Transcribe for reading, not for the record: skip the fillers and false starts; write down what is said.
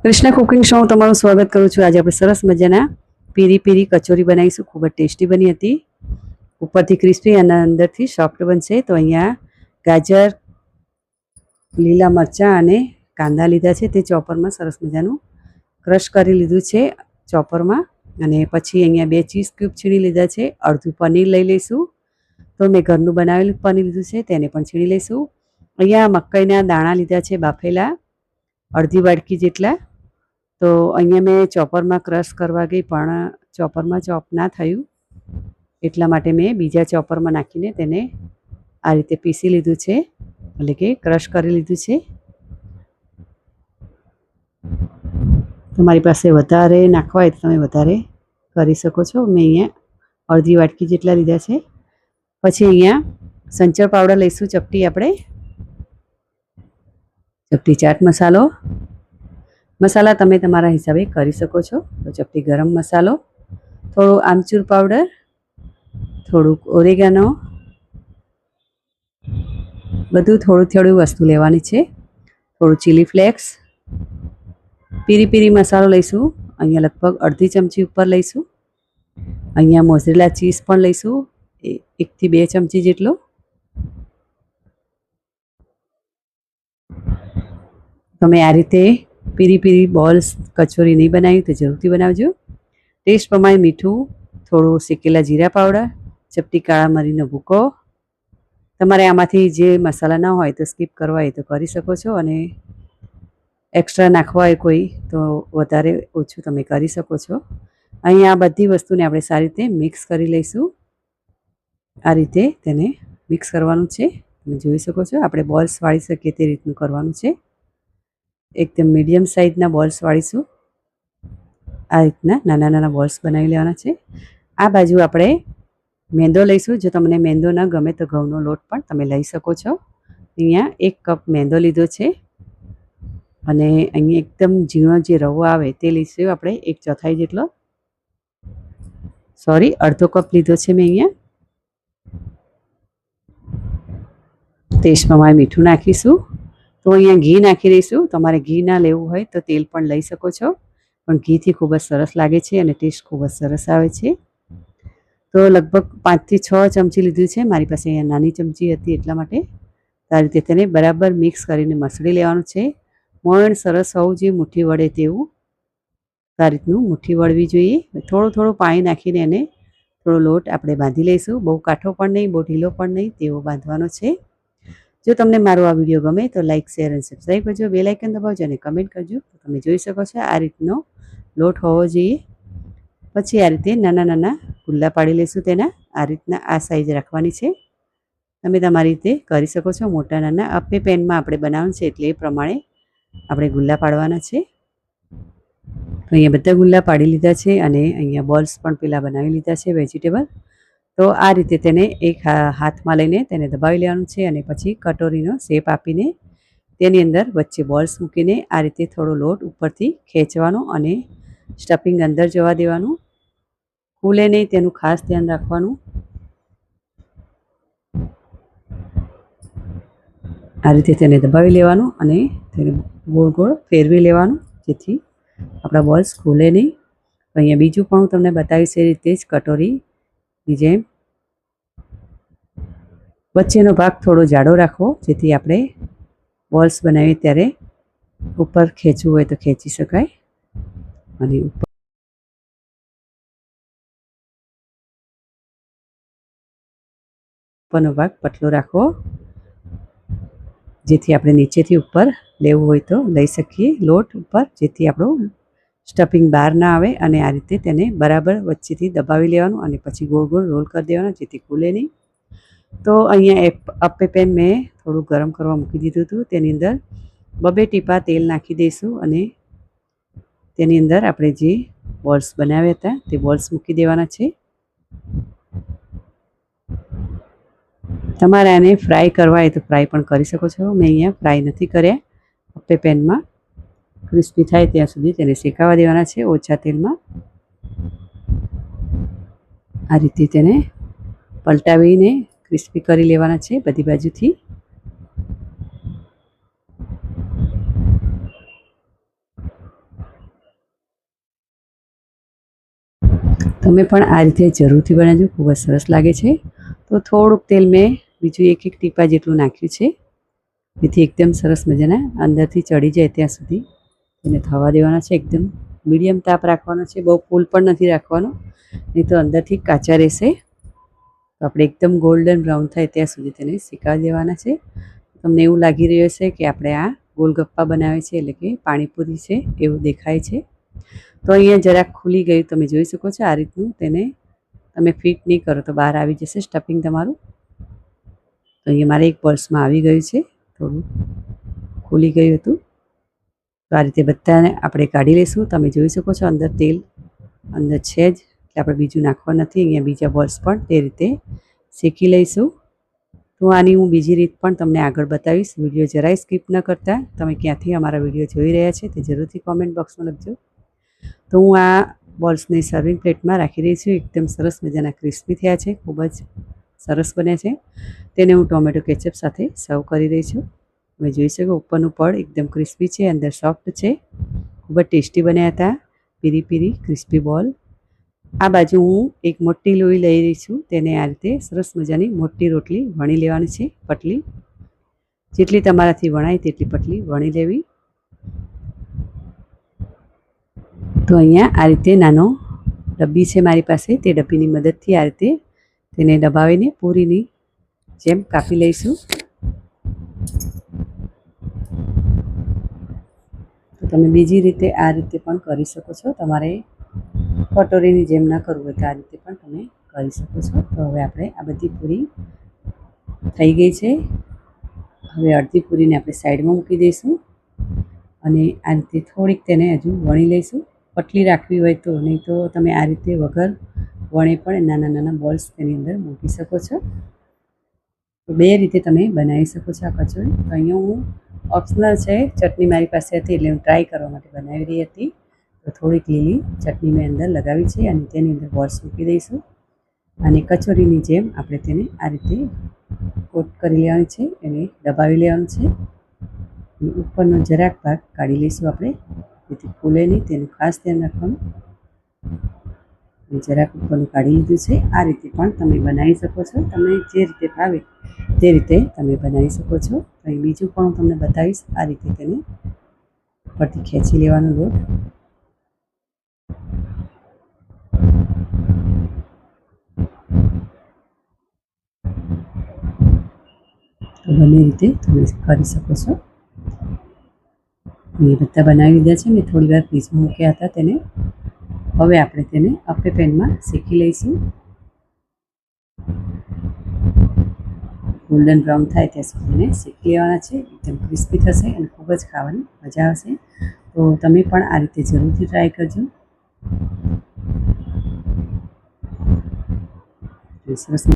Krishna cooking show तमाરું स्वागत करूँ છું। આજે આપણે સરસ મજાના પીરી પીરી કચોરી બનાવીશું। ખૂબ જ ટેસ્ટી બની હતી, ઉપરથી ક્રિસ્પી અને અંદરથી સોફ્ટ બનશે। તો અહીંયા ગાજર, લીલા મરચાં અને કાંદા લીધા છે, તે ચોપરમાં સરસ મજાનું ક્રશ કરી લીધું છે ચોપરમાં। અને પછી અહીંયા 2 ચીઝ ક્યુબ છીણી લીધા છે। અડધું પનીર લઈ લઈશું। તો મેં ઘરનું બનાવેલું પનીર લીધું છે, તેને પણ છીણી લઈશું। અહીંયા મકાઈના દાણા લીધા છે બાફેલા, અડધી વાટકી જેટલા। तो अहींया मैं चॉपर में क्रश करवा गई पण चॉपर में चॉप ना थयुं, एटला माटे मैं बीजा चॉपर में नाखीने तेने आ रीते पीसी लीधुं छे, એટલે કે क्रश કરી લીધું છે। તમારી પાસે વધારે નાખવા હોય તો તમે વધારે કરી શકો છો। મેં અહીંયા અડધી વાટકી જેટલા લીધા છે। પછી અહીંયા સંચળ પાવડર લઈશું, ચપટી આપણે ચપટી ચાટ મસાલો, मसाला तमे तमारा हिसाबे करी सको छो। तो चपटी गरम मसालो, थोड़ो आमचूर पाउडर, थोड़ू ओरेगानो, बधु थोड़ू थोड़ू वस्तु लेवानी छे। थोड़ू चिली फ्लेक्स, पीरी पीरी मसालो लईशू, अहींया लगभग अर्धी चमची उपर लईशू। अहींया मोज़रेला चीज पण लईशू, 1 થી 2 चमची जेटलो। तमे आ रीते पीरी पीरी बॉल्स कचोरी नहीं बनाई तो जरूरथी बनावजो। टेस्ट प्रमाणे मीठू, थोड़ो शेकेला जीरा पाउडर, चपटी काळा मरीनो भूको। तमारे आमांथी जे मसाला न होय तो स्कीप करवा होय तो करी शको छो, अने एक्स्ट्रा नाखवा होय कोई तो वधारे ओछुं तमे करी शको छो। अहीं आ बधी वस्तुने आपणे सारी रीते मिक्स करी लईशुं। आ रीते तेने मिक्स करवानुं छे। तमे जोई शको छो आपणे बॉल्स वाળી शकीए ते रीतनुं करवानुं छे। एकदम मीडियम साइजना बॉल्स वाळीशुं। आ रीतना नाना नाना बॉल्स बनावी लेवाना छे। आ बाजू आपणे मेंदो लईशुं। जो तमने मेंदो न गमे तो घऊंनो लोट पण तमे लई शको छो। अहींया 1 कप मेंदो लीधो छे, अने अहींया एकदम झीणो जे रवो आवे ते लईशुं आपणे 1/4 जेटलो, सॉरी अर्धो कप लीधो छे मैं अहींया। टेस्ट प्रमाणे मीठुं नाखीशुं। तो अहींया घी नाखी दईशुं। तमारे घी ना लेवुं होय तो तेल पण लई शको छो, पण घीथी खूब ज सरस लागे छे अने टेस्ट खूब ज सरस आवे छे। तो लगभग 5 થી 6 चमची लीधुं छे, मारी पासे अहींया नानी चमची हती एटला माटे। आ रीते तेने बराबर मिक्स करीने मसળી लेवानुं छे। मोण सरस होवुं जोईए, मुठ्ठी वळे तेवुं। आ रीतनुं मुठ्ठी वळवी जोईए। थोड़ुं थोड़ुं पाणी नाखीने एने थोड़ो लोट आपणे बांधी लईशुं। बहु काठो पण नहीं, बहु ढीलो पण नहीं, तेवो बांधवानो छे। जो तमने मारो आ विडियो गमे तो लाइक, शेर अने सब्सक्राइब करजो। बेल आइकन दबावजो अने कमेंट करजो। तो तमे जोई शको छो आ रीतनो लोट होवो जोईए। पछी आ रीते नाना नाना गुल्ला पाडी लईशुं। तेना आ रीतना आ साइज राखवानी छे। तमे तमारी रीते करी शको छो। मोटा नाना अप्पे पेनमा आपणे बनाववानुं छे એટલે એ પ્રમાણે આપણે ગુલ્લા પાડવાના છે। તો અહીંયા બધા ગુલ્લા પાડી લીધા છે અને અહીંયા બોલ્સ પણ પેલા બનાવી લીધા છે વેજીટેબલ। तो आ रीते तेने एक हाथ में लईने तेने दबावी लेवानुं छे अने पछी कटोरीनो शेप आपीने तेनी अंदर वच्चे बॉल्स मूकीने आ रीते थोड़ो लोट उपरथी खेंचवानो अने स्टफिंग अंदर जवा देवानुं। फूले नहीं तेनुं खास ध्यान राखवानुं। आ रीते तेने दबावी लेवानुं अने तेने गोल गोल फेरवी लेवानुं जेथी आपणा बॉल्स फूले नहीं। तो अहींया बीजुं पण हुं तमने बतावीश ए रीते ज कटोरीनी जेम वच्चेनो भाग थोड़ो जाडो राखो जेथी आपणे बॉल्स बनावीए त्यारे उपर खेंचવું હોય तो खेंची शकाय અને ઉપરનો ભાગ પતલો રાખવો જેથી આપણે નીચેથી ઉપર લેવું હોય તો લઈ શકીએ લોટ ઉપર, જેથી આપણું સ્ટફિંગ બહાર ના આવે। અને આ રીતે તેને બરાબર વચ્ચેથી દબાવી લેવાનું અને પછી ગોળ ગોળ રોલ કરી દેવાના જેથી ખુલે નહીં। तो अहींया अप्पे पेन में थोड़ું गरम करवा मूकी दीधुं हतुं। तेनी अंदर 2 टीपा तेल नाखी दईशुं अने तेनी अंदर आपणे जे बॉल्स बनाव्या हता ते बॉल्स मूकी देवाना छे। तमारे आने फ्राय करवा होय तो फ्राय पण करी शको छो। मैं अहींया फ्राय नथी कर्या। अप्पे पेन में क्रिस्पी थाय त्यां सुधी तेने शेकावा देवाना छे ओछा तेल में। आ रीते तेने पलटावीने क्रिस्पी करी लेवाना छे बधी बाजुथी। તમે પણ આ રીતે જરૂરથી બનાવજો, ખૂબ જ સરસ લાગે છે. તો થોડુંક તેલ મેં બીજું એક ટીપા જેટલું નાખ્યું છે, જેથી એકદમ સરસ મજાના અંદરથી ચડી જાય ત્યાં સુધી એને થવા દેવાના છે. એકદમ મીડિયમ તાપ રાખવાનો છે, બહુ ફૂલ પણ નથી રાખવાનો, નહીં તો અંદરથી કાચા રહેશે. તો આપણે એકદમ ગોલ્ડન બ્રાઉન થાય ત્યાં સુધી તેને શેકાવી દેવાના છે. તમને એવું લાગી રહ્યું હશે કે આપણે આ ગોલગપ્પા બનાવે છે, એટલે કે પાણીપુરી છે એવું દેખાય છે. તો અહીંયા જરાક ખુલી ગયું, તમે જોઈ શકો છો. આ રીતનું તેને તમે ફિટ નહીં કરો તો બહાર આવી જશે સ્ટફિંગ તમારું. તો અહીંયા મારે એક પર્સમાં આવી ગયું છે, થોડું ખુલી ગયું હતું. તો આ રીતે બધાને આપણે કાઢી લઈશું. તમે જોઈ શકો છો અંદર તેલ અંદર છે જ, એટલે આપણે બીજું નાખવા નથી. અહીંયા બીજા બોલ્સ પણ તે રીતે શેકી લઈશું. તો આની હું બીજી રીત પણ તમને આગળ બતાવીશ. વિડીયો જરાય સ્કીપ ન કરતા. તમે ક્યાંથી અમારા વિડીયો જોઈ રહ્યા છે તે જરૂરથી કોમેન્ટ બોક્સમાં લખજો. તો હું આ બોલ્સને સર્વિંગ પ્લેટમાં રાખી રહી છું. એકદમ સરસ મજાના ક્રિસ્પી થયા છે, ખૂબ જ સરસ બને છે. તેને હું ટોમેટો કેચઅપ સાથે સર્વ કરી રહી છું. તમે જોઈ શકો ઉપરનું પડ એકદમ ક્રિસ્પી છે, અંદર સોફ્ટ છે, ખૂબ જ ટેસ્ટી બન્યા હતા. પીરી પીરી ક્રિસ્પી બોલ. આ બાજુ હું એક મોટી લોહી લઈ રહી છું. તેને આ રીતે સરસ મજાની મોટી રોટલી વણી લેવાની છે, પટલી. જેટલી તમારાથી વણાય તેટલી પટલી વણી લેવી. તો અહીંયા આ રીતે નાનો ડબ્બી છે મારી પાસે, તે ડબ્બીની મદદથી આ રીતે તેને દબાવીને પૂરીની જેમ કાપી લઈશું. તો તમે બીજી રીતે આ રીતે પણ કરી શકો છો. તમારે કટોરીની જેમ ના કરવું હોય તો આ રીતે પણ તમે કરી શકો છો. તો હવે આપણે આ બધી પૂરી થઈ ગઈ છે. હવે અડધી પૂરીને આપણે સાઈડમાં મૂકી દઈશું અને આ રીતે થોડીક તેને હજુ વણી લઈશું. પટલી રાખવી હોય તો, નહીં તો તમે આ રીતે વગર વણે પણ નાના નાના બોલ્સ તેની અંદર મૂકી શકો છો. તો બે રીતે તમે બનાવી શકો છો આ કચોરી. તો અહીંયા હું ઓપ્શનલ છે, ચટણી મારી પાસે હતી એટલે હું ટ્રાય કરવા માટે બનાવી રહી હતી. તો થોડીક લીલી ચટણી મેં અંદર લગાવી છે અને તેની અંદર બોલ્સ મૂકી દઈશું અને કચોરીની જેમ આપણે તેને આ રીતે કોટ કરી લેવાની છે, એને દબાવી લેવાનું છે. ઉપરનો જરાક ભાગ કાઢી લઈશું આપણે, જેથી ફૂલે નહીં, તેનું ખાસ ધ્યાન રાખવાનું. જરાક ઉપરનું કાઢી લીધું છે. આ રીતે પણ તમે બનાવી શકો છો. તમને જે રીતે ભાવે તે રીતે તમે બનાવી શકો છો. અહીં બીજું પણ હું તમને બતાવીશ. આ રીતે તેને ઉપરથી ખેંચી લેવાનો લોટ. તો બંને રીતે તમે કરી શકો છો. એ બધા બનાવી લીધા છે. મેં થોડી વાર ફ્રીજમાં મૂક્યા હતા તેને. હવે આપણે તેને અપે પેનમાં શેકી લઈશું. ગોલ્ડન બ્રાઉન થાય ત્યાં સુધી એને શેકી લેવાના છે. એકદમ ક્રિસ્પી થશે અને ખૂબ જ ખાવાની મજા આવશે. તો તમે પણ આ રીતે જરૂરથી ટ્રાય કરજો. સરસ